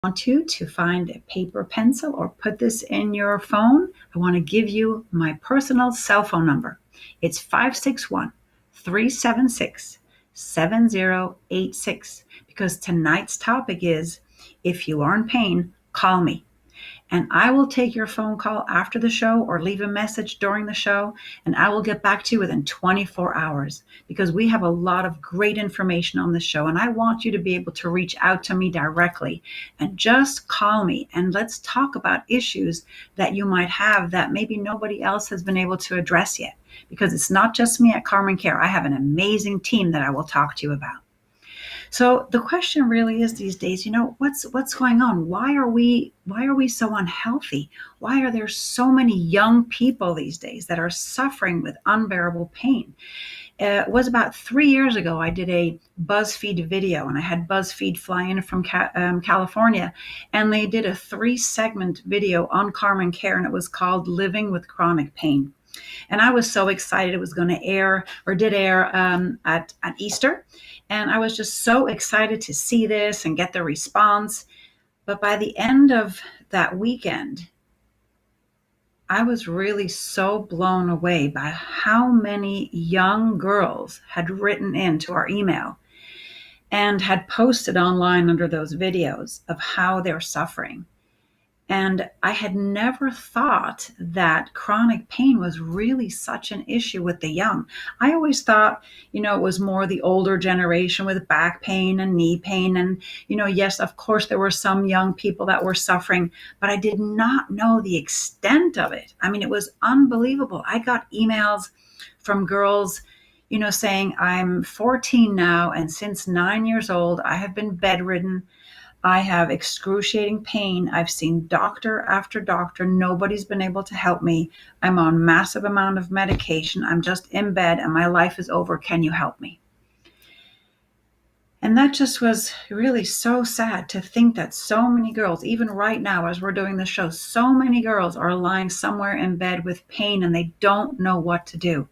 Want you to find a paper, pencil, or put this in your phone. I want to give you my personal cell phone number. It's 561 376 7086 because tonight's topic is if you are in pain, call me. And I will take your phone call after the show or leave a message during the show, and I will get back to you within 24 hours because we have a lot of great information on the show. And I want you to be able to reach out to me directly and just call me and let's talk about issues that you might have that maybe nobody else has been able to address yet. Because it's not just me at Karman Care. I have an amazing team that I will talk to you about. So the question really is these days, what's going on? Why are we so unhealthy? Why are there so many young people these days that are suffering with unbearable pain? It was about 3 years ago, I did a BuzzFeed video, and I had BuzzFeed fly in from California, and they did a 3-segment video on Karman Care, and it was called Living with Chronic Pain. And I was so excited it was going to air, or did air at Easter. And I was just so excited to see this and get the response. But by the end of that weekend, I was really so blown away by how many young girls had written into our email and had posted online under those videos of how they're suffering. And I had never thought that chronic pain was really such an issue with the young. I always thought, it was more the older generation with back pain and knee pain. And, yes, of course, there were some young people that were suffering, but I did not know the extent of it. I mean, it was unbelievable. I got emails from girls, saying, I'm 14 now, and since 9 years old, I have been bedridden. I have excruciating pain. I've seen doctor after doctor. Nobody's been able to help me. I'm on massive amount of medication. I'm just in bed and my life is over. Can you help me? And that just was really so sad to think that so many girls, even right now as we're doing the show, so many girls are lying somewhere in bed with pain and they don't know what to do.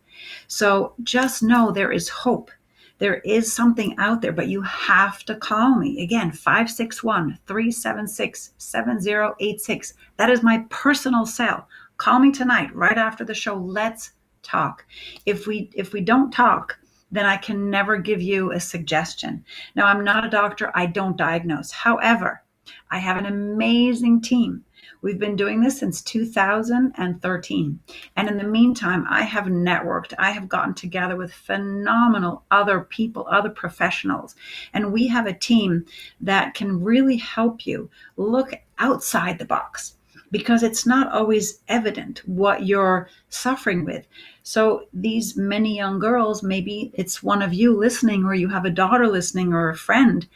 So just know there is hope. There is something out there, but you have to call me. Again, 561-376-7086. That is my personal cell. Call me tonight, right after the show. Let's talk. If we don't talk, then I can never give you a suggestion. Now, I'm not a doctor. I don't diagnose. However, I have an amazing team. We've been doing this since 2013. And in the meantime, I have networked. I have gotten together with phenomenal other people, other professionals. And we have a team that can really help you look outside the box because it's not always evident what you're suffering with. So these many young girls, maybe it's one of you listening, or you have a daughter listening, or a friend,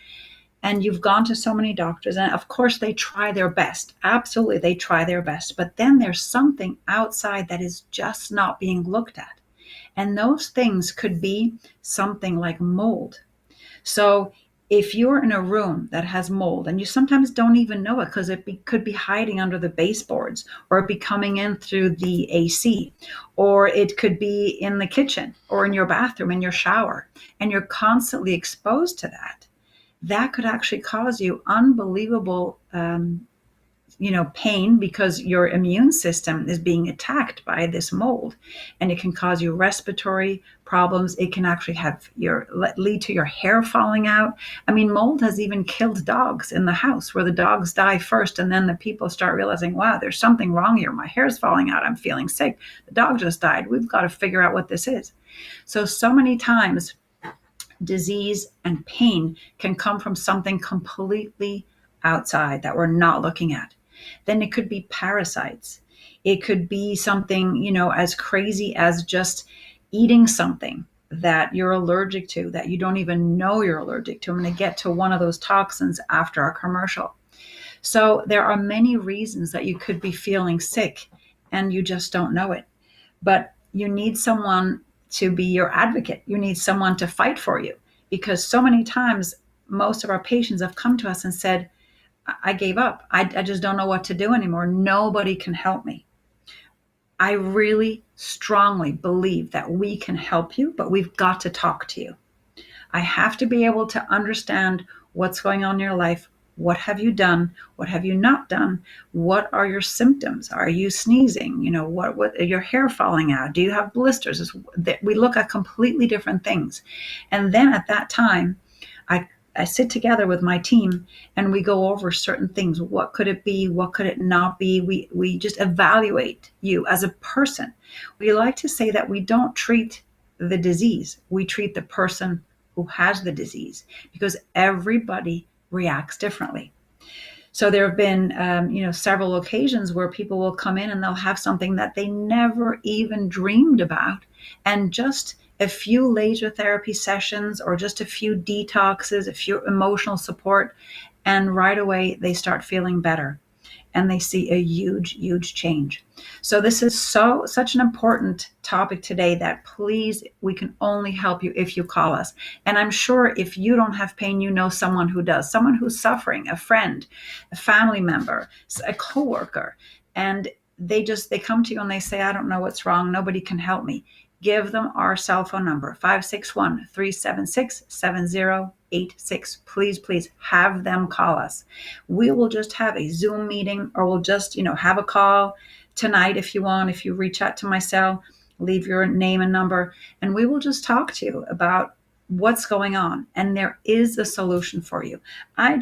and you've gone to so many doctors, and of course they try their best. Absolutely, they try their best. But then there's something outside that is just not being looked at. And those things could be something like mold. So if you're in a room that has mold, and you sometimes don't even know it because could be hiding under the baseboards, or it be coming in through the AC, or it could be in the kitchen or in your bathroom, in your shower, and you're constantly exposed to that could actually cause you unbelievable, pain because your immune system is being attacked by this mold, and it can cause you respiratory problems. It can actually lead to your hair falling out. I mean, mold has even killed dogs in the house, where the dogs die first, and then the people start realizing, wow, there's something wrong here. My hair's falling out. I'm feeling sick. The dog just died. We've got to figure out what this is. So many times, disease and pain can come from something completely outside that we're not looking at. Then it could be parasites. It could be something, as crazy as just eating something that you're allergic to, that you don't even know you're allergic to. I'm going to get to one of those toxins after our commercial. So there are many reasons that you could be feeling sick and you just don't know it. But you need someone to be your advocate. You need someone to fight for you, because so many times most of our patients have come to us and said, I gave up. I just don't know what to do anymore. Nobody can help me. I really strongly believe that we can help you, but we've got to talk to you. I have to be able to understand what's going on in your life, What have you done? What have you not done? What are your symptoms? Are you sneezing? What are your hair falling out? Do you have blisters? We look at completely different things. And then at that time, I sit together with my team and we go over certain things. What could it be? What could it not be? We just evaluate you as a person. We like to say that we don't treat the disease. We treat the person who has the disease, because everybody reacts differently. So there have been, several occasions where people will come in and they'll have something that they never even dreamed about, and just a few laser therapy sessions or just a few detoxes, a few emotional support, and right away they start feeling better and they see a huge, huge change. So this is such an important topic today that please, we can only help you if you call us. And I'm sure if you don't have pain, you know someone who does, someone who's suffering, a friend, a family member, a coworker, and they come to you and they say, I don't know what's wrong. Nobody can help me. Give them our cell phone number, 561-376-7086. Please have them call us. We will just have a Zoom meeting, or we'll just, have a call tonight if you want. If you reach out to my cell, leave your name and number, and we will just talk to you about what's going on. And there is a solution for you. I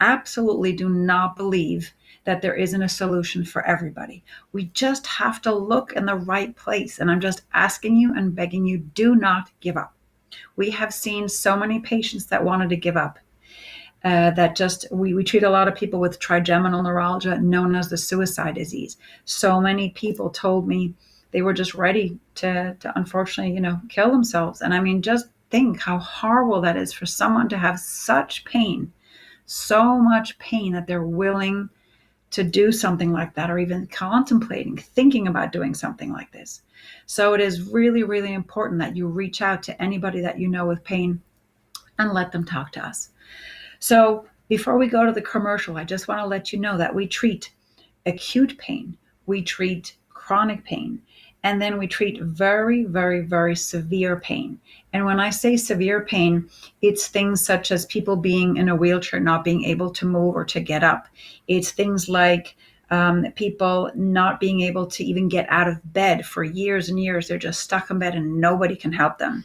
absolutely do not believe that there isn't a solution for everybody. We just have to look in the right place. And I'm just asking you and begging you, do not give up. We have seen so many patients that wanted to give up. We treat a lot of people with trigeminal neuralgia, known as the suicide disease. So many people told me they were just ready to unfortunately, kill themselves. And I mean, just think how horrible that is for someone to have such pain, so much pain that they're willing to do something like that, or even thinking about doing something like this. So it is really, really important that you reach out to anybody that you know with pain and let them talk to us. So before we go to the commercial, I just want to let you know that we treat acute pain, we treat chronic pain, and then we treat very, very, very severe pain. And when I say severe pain, it's things such as people being in a wheelchair, not being able to move or to get up. It's things like people not being able to even get out of bed for years and years. They're just stuck in bed and nobody can help them.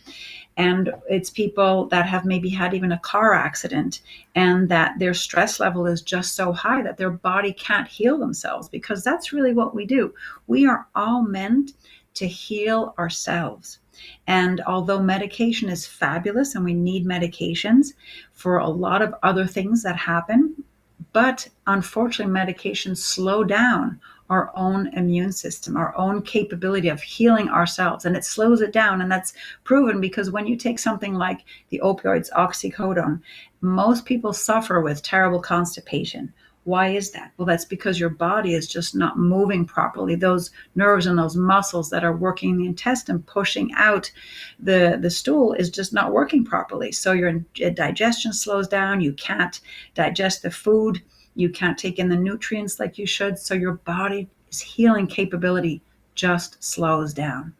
And it's people that have maybe had even a car accident, and that their stress level is just so high that their body can't heal themselves, because that's really what we do. We are all meant to heal ourselves. And although medication is fabulous and we need medications for a lot of other things that happen, but unfortunately medications slow down our own immune system, our own capability of healing ourselves. And it slows it down. And that's proven because when you take something like the opioids, oxycodone, most people suffer with terrible constipation. Why is that? Well, that's because your body is just not moving properly. Those nerves and those muscles that are working in the intestine, pushing out the stool, is just not working properly. So your digestion slows down. You can't digest the food. You can't take in the nutrients like you should. So your body's healing capability just slows down.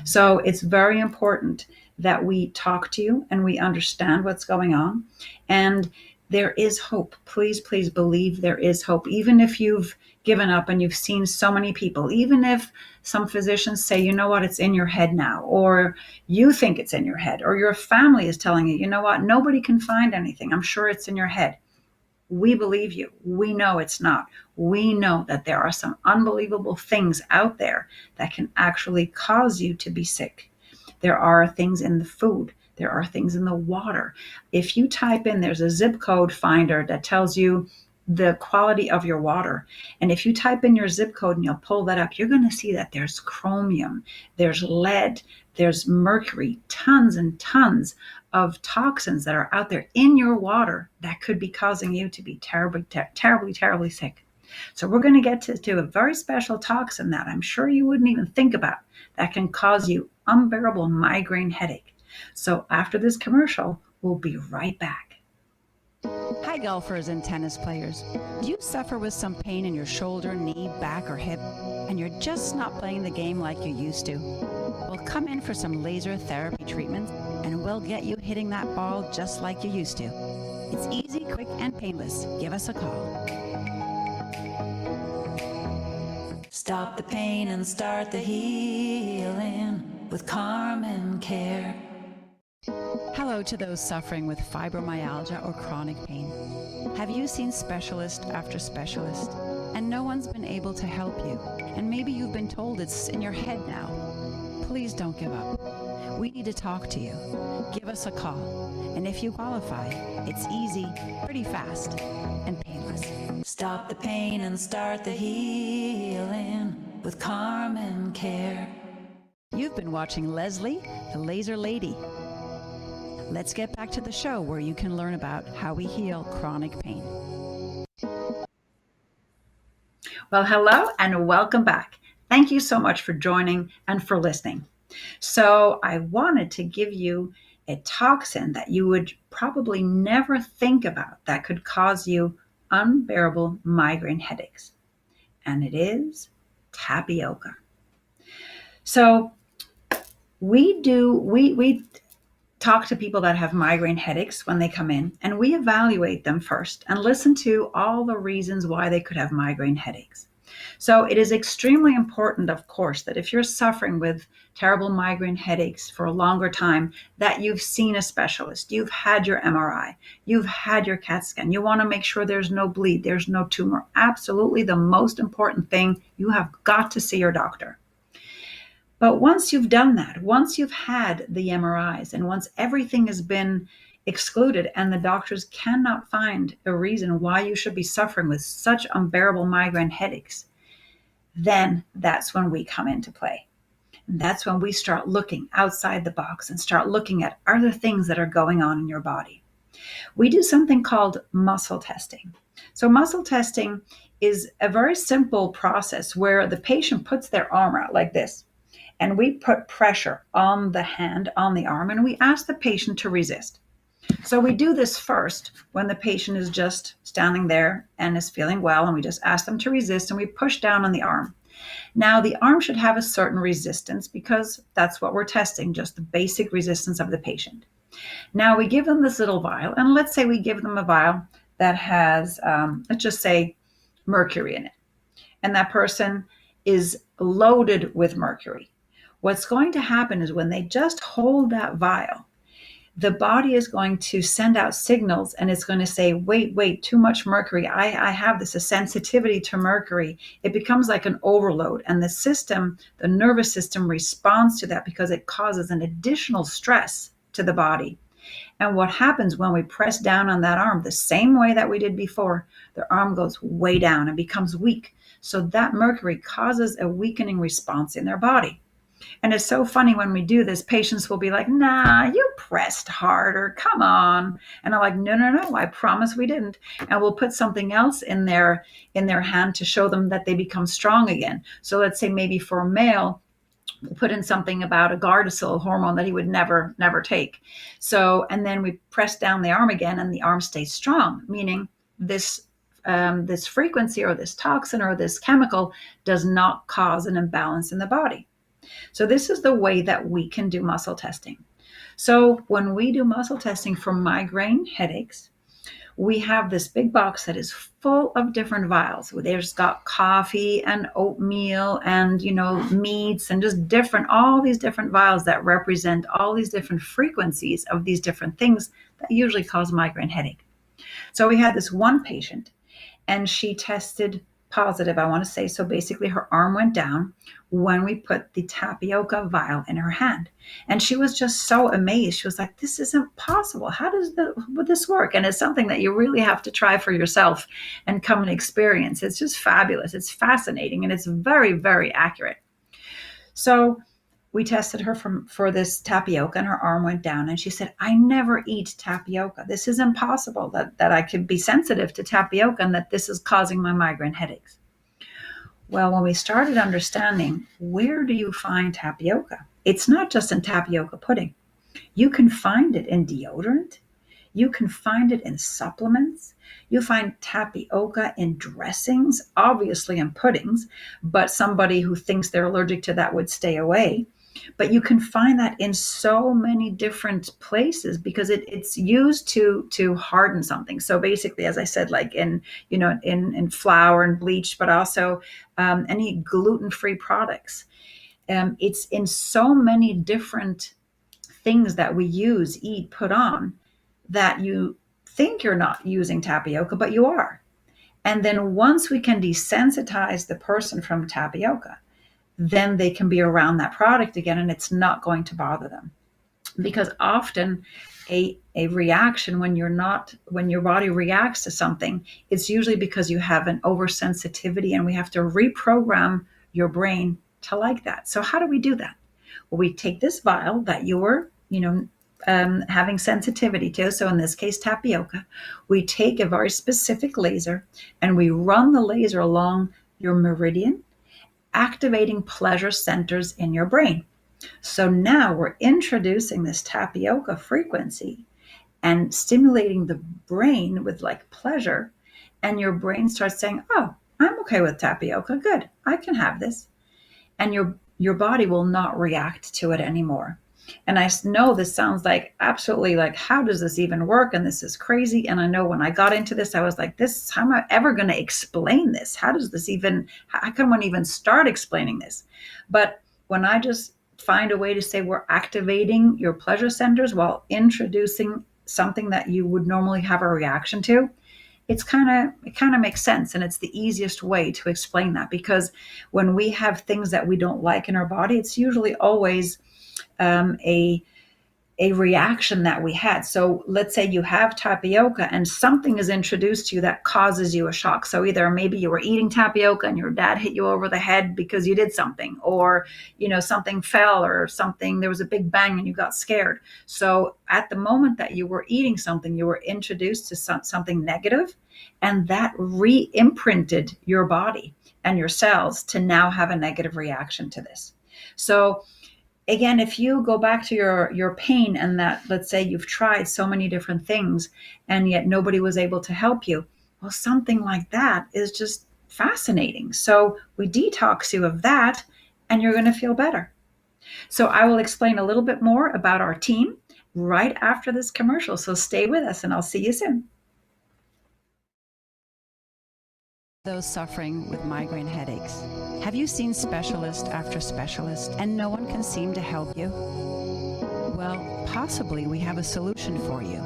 So it's very important that we talk to you and we understand what's going on. And there is hope. Please believe there is hope. Even if you've given up and you've seen so many people, even if some physicians say, you know what, it's in your head now, or you think it's in your head, or your family is telling you, you know what, nobody can find anything. I'm sure it's in your head. We believe you. We know it's not. We know that there are some unbelievable things out there that can actually cause you to be sick. There are things in the food. There are things in the water. If you type in, there's a zip code finder that tells you the quality of your water. And if you type in your zip code and you'll pull that up, you're going to see that there's chromium, there's lead, there's mercury, tons and tons of toxins that are out there in your water that could be causing you to be terribly sick. So we're going to get to a very special toxin that I'm sure you wouldn't even think about that can cause you unbearable migraine headache. So after this commercial, we'll be right back. Hi, golfers and tennis players. Do you suffer with some pain in your shoulder, knee, back, or hip, and you're just not playing the game like you used to? Well, come in for some laser therapy treatments, and we'll get you hitting that ball just like you used to. It's easy, quick, and painless. Give us a call. Stop the pain and start the healing with Carmen Care. Hello to those suffering with fibromyalgia or chronic pain. Have you seen specialist after specialist and no one's been able to help you? And maybe you've been told it's in your head now. Please don't give up. We need to talk to you. Give us a call. And if you qualify, it's easy, pretty fast, and painless. Stop the pain and start the healing with Carmen Care. You've been watching Leslie, the Laser Lady. Let's get back to the show where you can learn about how we heal chronic pain. Well, hello and welcome back. Thank you so much for joining and for listening. So I wanted to give you a toxin that you would probably never think about that could cause you unbearable migraine headaches. And it is tapioca. So we talk to people that have migraine headaches when they come in, and we evaluate them first and listen to all the reasons why they could have migraine headaches. So it is extremely important, of course, that if you're suffering with terrible migraine headaches for a longer time, that you've seen a specialist, you've had your MRI, you've had your CAT scan. You want to make sure there's no bleed, there's no tumor. Absolutely the most important thing, you have got to see your doctor. But once you've done that, once you've had the MRIs, and once everything has been excluded and the doctors cannot find a reason why you should be suffering with such unbearable migraine headaches, then that's when we come into play. And that's when we start looking outside the box and start looking at other things that are going on in your body. We do something called muscle testing. So muscle testing is a very simple process where the patient puts their arm out like this. And we put pressure on the hand, on the arm, and we ask the patient to resist. So we do this first when the patient is just standing there and is feeling well, and we just ask them to resist, and we push down on the arm. Now, the arm should have a certain resistance because that's what we're testing, just the basic resistance of the patient. Now, we give them this little vial, and let's say we give them a vial that has, let's just say, mercury in it. And that person is loaded with mercury. What's going to happen is when they just hold that vial, the body is going to send out signals and it's going to say, wait, too much mercury. I have this, a sensitivity to mercury. It becomes like an overload, and the system, the nervous system responds to that because it causes an additional stress to the body. And what happens when we press down on that arm, the same way that we did before, the arm goes way down and becomes weak. So that mercury causes a weakening response in their body. And it's so funny when we do this, patients will be like, nah, you pressed harder, come on. And I'm like, no, I promise we didn't. And we'll put something else in their hand to show them that they become strong again. So let's say maybe for a male, we'll put in something about a Gardasil hormone that he would never take. So, and then we press down the arm again and the arm stays strong, meaning this frequency or this toxin or this chemical does not cause an imbalance in the body. So this is the way that we can do muscle testing. So when we do muscle testing for migraine headaches, we have this big box that is full of different vials. There's got coffee and oatmeal and, meats and just all these different vials that represent all these different frequencies of these different things that usually cause migraine headache. So we had this one patient and she tested positive, I want to say. So basically her arm went down when we put the tapioca vial in her hand. And she was just so amazed. She was like, this isn't possible. How would this work? And it's something that you really have to try for yourself and come and experience. It's just fabulous. It's fascinating. And it's very, very accurate. So we tested her for this tapioca and her arm went down. And she said, I never eat tapioca. This is impossible that I could be sensitive to tapioca and that this is causing my migraine headaches. Well, when we started understanding, where do you find tapioca? It's not just in tapioca pudding. You can find it in deodorant. You can find it in supplements. You find tapioca in dressings, obviously in puddings, but somebody who thinks they're allergic to that would stay away. But you can find that in so many different places because it's used to harden something. So basically, as I said, like in flour and bleach, but also any gluten-free products. It's in so many different things that we use, eat, put on, that you think you're not using tapioca, but you are. And then once we can desensitize the person from tapioca, then they can be around that product again and it's not going to bother them. Because often a reaction when your body reacts to something, it's usually because you have an oversensitivity and we have to reprogram your brain to like that. So how do we do that? Well, we take this vial that you were, having sensitivity to, so in this case, tapioca. We take a very specific laser and we run the laser along your meridian, activating pleasure centers in your brain. So now we're introducing this tapioca frequency and stimulating the brain with like pleasure. And your brain starts saying, oh, I'm okay with tapioca. Good. I can have this. And your body will not react to it anymore. And I know this sounds like absolutely like, how does this even work? And this is crazy. And I know when I got into this, I was like, this, how am I ever going to explain this? How does this even, how can one even start explaining this? But when I just find a way to say we're activating your pleasure centers while introducing something that you would normally have a reaction to, it kind of makes sense, and it's the easiest way to explain that, because when we have things that we don't like in our body, it's usually always a reaction that we had. So let's say you have tapioca and something is introduced to you that causes you a shock. So either maybe you were eating tapioca and your dad hit you over the head because you did something, or something fell, or something, there was a big bang and you got scared. So at the moment that you were eating something, you were introduced to something negative, and that re-imprinted your body and your cells to now have a negative reaction to this. So again, if you go back to your pain, and that, let's say you've tried so many different things and yet nobody was able to help you, well, something like that is just fascinating. So we detox you of that and you're going to feel better. So I will explain a little bit more about our team right after this commercial. So stay with us and I'll see you soon. Those suffering with migraine headaches. Have you seen specialist after specialist and no one can seem to help you? Well, possibly we have a solution for you,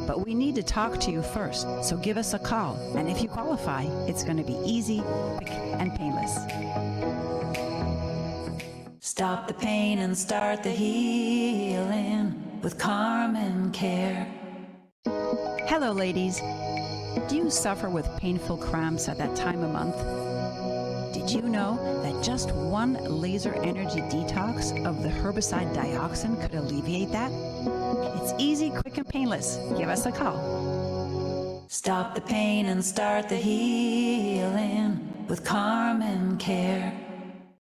but we need to talk to you first, so give us a call, and if you qualify, it's going to be easy, quick, and painless. Stop the pain and start the healing with Carmen Care. Hello, ladies. Do you suffer with painful cramps at that time of month? Did you know that just one laser energy detox of the herbicide dioxin could alleviate that? It's easy, quick, and painless. Give us a call. Stop the pain and start the healing with Carmen Care.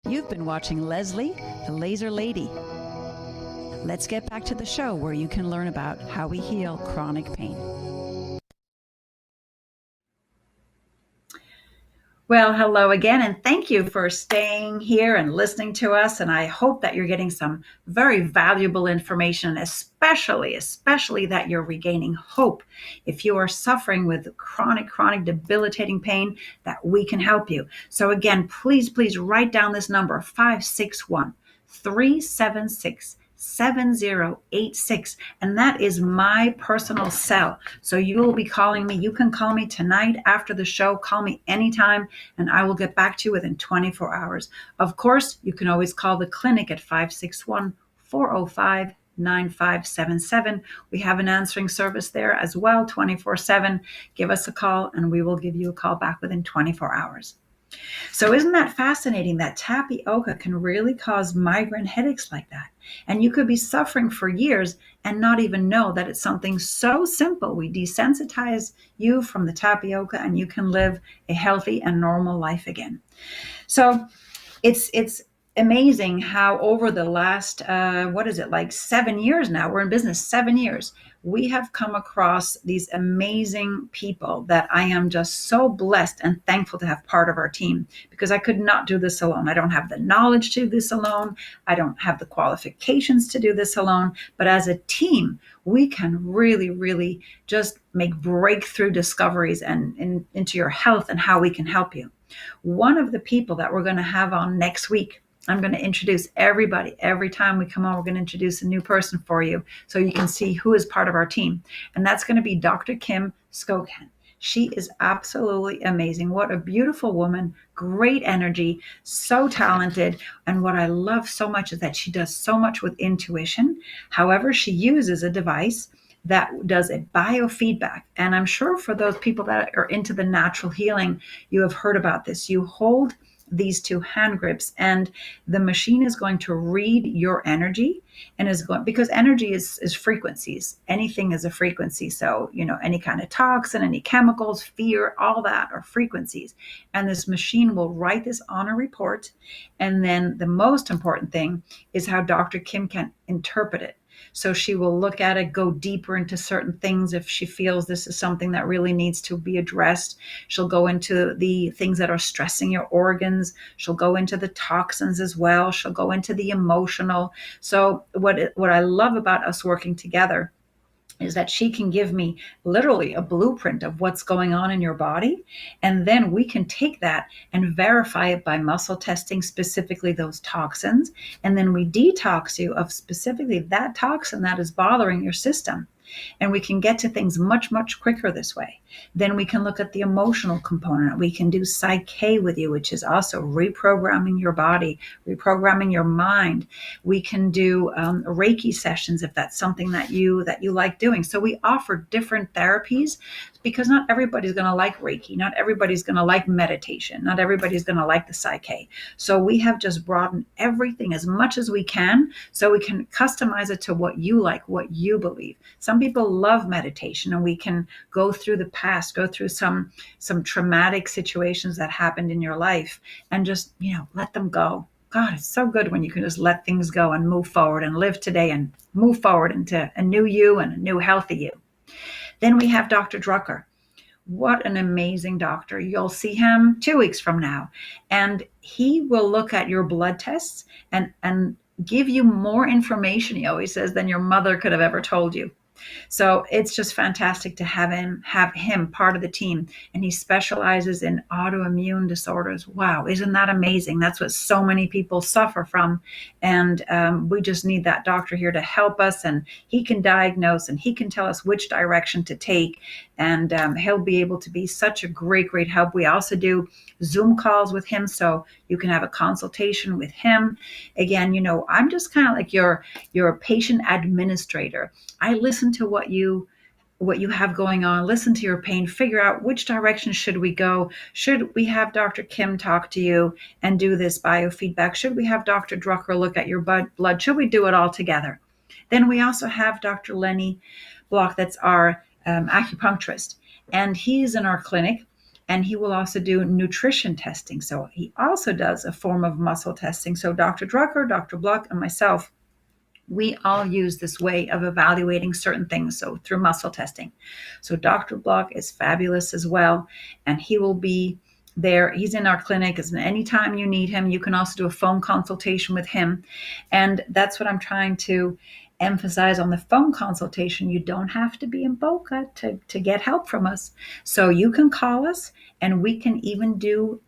You've been watching Leslie, the Laser Lady. Let's get back to the show where you can learn about how we heal chronic pain. Well, hello again, and thank you for staying here and listening to us. And I hope that you're getting some very valuable information, especially that you're regaining hope. If you are suffering with chronic, debilitating pain, that we can help you. So again, please write down this number, 561-376-7086. And that is my personal cell. So you will be calling me. You can call me tonight after the show. Call me anytime, and I will get back to you within 24 hours. Of course, you can always call the clinic at 561-405-9577. We have an answering service there as well, 24/7. Give us a call and we will give you a call back within 24 hours. So isn't that fascinating that tapioca can really cause migraine headaches like that? And you could be suffering for years and not even know that it's something so simple. We desensitize you from the tapioca and you can live a healthy and normal life again. So it's amazing how over the last, what is it, like 7 years now, we're in business 7 years, we have come across these amazing people that I am just so blessed and thankful to have part of our team, because I could not do this alone. I don't have the knowledge to do this alone. I don't have the qualifications to do this alone. But as a team, we can really, really just make breakthrough discoveries and into your health and how we can help you. One of the people that we're going to have on next week, I'm going to introduce everybody. Every time we come on, we're going to introduce a new person for you so you can see who is part of our team. And that's going to be Dr. Kim Schoen. She is absolutely amazing. What a beautiful woman, great energy, so talented. And what I love so much is that she does so much with intuition. However, she uses a device that does a biofeedback. And I'm sure for those people that are into the natural healing, you have heard about this. You hold these two hand grips and the machine is going to read your energy and is going, because energy is frequencies. Anything is a frequency. So, any kind of toxin, any chemicals, fear, all that are frequencies. And this machine will write this on a report. And then the most important thing is how Dr. Kim can interpret it. So she will look at it, go deeper into certain things if she feels this is something that really needs to be addressed. She'll go into the things that are stressing your organs. She'll go into the toxins as well. She'll go into the emotional. So what I love about us working together is that she can give me literally a blueprint of what's going on in your body. And then we can take that and verify it by muscle testing, specifically those toxins. And then we detox you of specifically that toxin that is bothering your system. And we can get to things much, much quicker this way. Then we can look at the emotional component. We can do Psych with you, which is also reprogramming your body, reprogramming your mind. We can do Reiki sessions if that's something that you like doing. So we offer different therapies because not everybody's going to like Reiki. Not everybody's going to like meditation. Not everybody's going to like the Psych. So we have just broadened everything as much as we can so we can customize it to what you like, what you believe. Some people love meditation, and we can go through the past, go through some traumatic situations that happened in your life and just, let them go. God, it's so good when you can just let things go and move forward and live today and move forward into a new you and a new healthy you. Then we have Dr. Drucker. What an amazing doctor. You'll see him 2 weeks from now. And he will look at your blood tests and give you more information, he always says, than your mother could have ever told you. So it's just fantastic to have him part of the team. And he specializes in autoimmune disorders. Wow, isn't that amazing? That's what so many people suffer from. And we just need that doctor here to help us. And he can diagnose and he can tell us which direction to take. And he'll be able to be such a great, great help. We also do Zoom calls with him, so you can have a consultation with him. Again, I'm just kind of like your patient administrator. I listen to what you have going on, listen to your pain, figure out which direction should we go. Should we have Dr. Kim talk to you and do this biofeedback? Should we have Dr. Drucker look at your blood? Should we do it all together? Then we also have Dr. Lenny Block, that's our acupuncturist, and he's in our clinic. And he will also do nutrition testing. So he also does a form of muscle testing. So Dr. Drucker, Dr. Block, and myself, we all use this way of evaluating certain things. So through muscle testing. So Dr. Block is fabulous as well. And he will be there. He's in our clinic. Anytime you need him, you can also do a phone consultation with him. And that's what I'm trying to emphasize on the phone consultation. You don't have to be in Boca to get help from us. So you can call us and we can even do,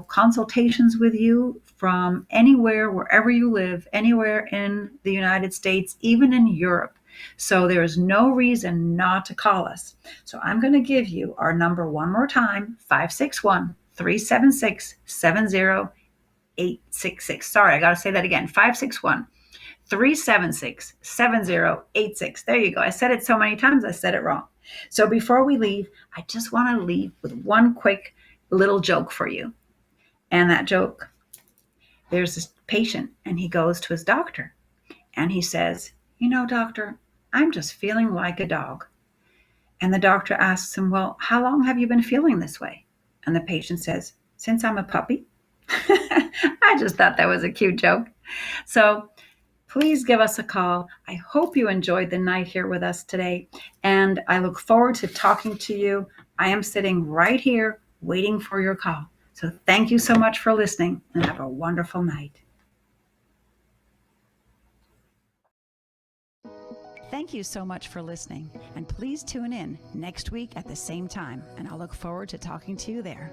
consultations with you from anywhere, wherever you live, anywhere in the United States, even in Europe. So there is no reason not to call us. So I'm going to give you our number one more time, 561-376-70866. Sorry, I got to say that again, 561-376-7086. There you go. I said it so many times, I said it wrong. So before we leave, I just want to leave with one quick little joke for you. And that joke, there's this patient and he goes to his doctor and he says, doctor, I'm just feeling like a dog. And the doctor asks him, well, how long have you been feeling this way? And the patient says, since I'm a puppy. I just thought that was a cute joke. So please give us a call. I hope you enjoyed the night here with us today, and I look forward to talking to you. I am sitting right here waiting for your call. So thank you so much for listening, and have a wonderful night. Thank you so much for listening, and please tune in next week at the same time, and I'll look forward to talking to you there.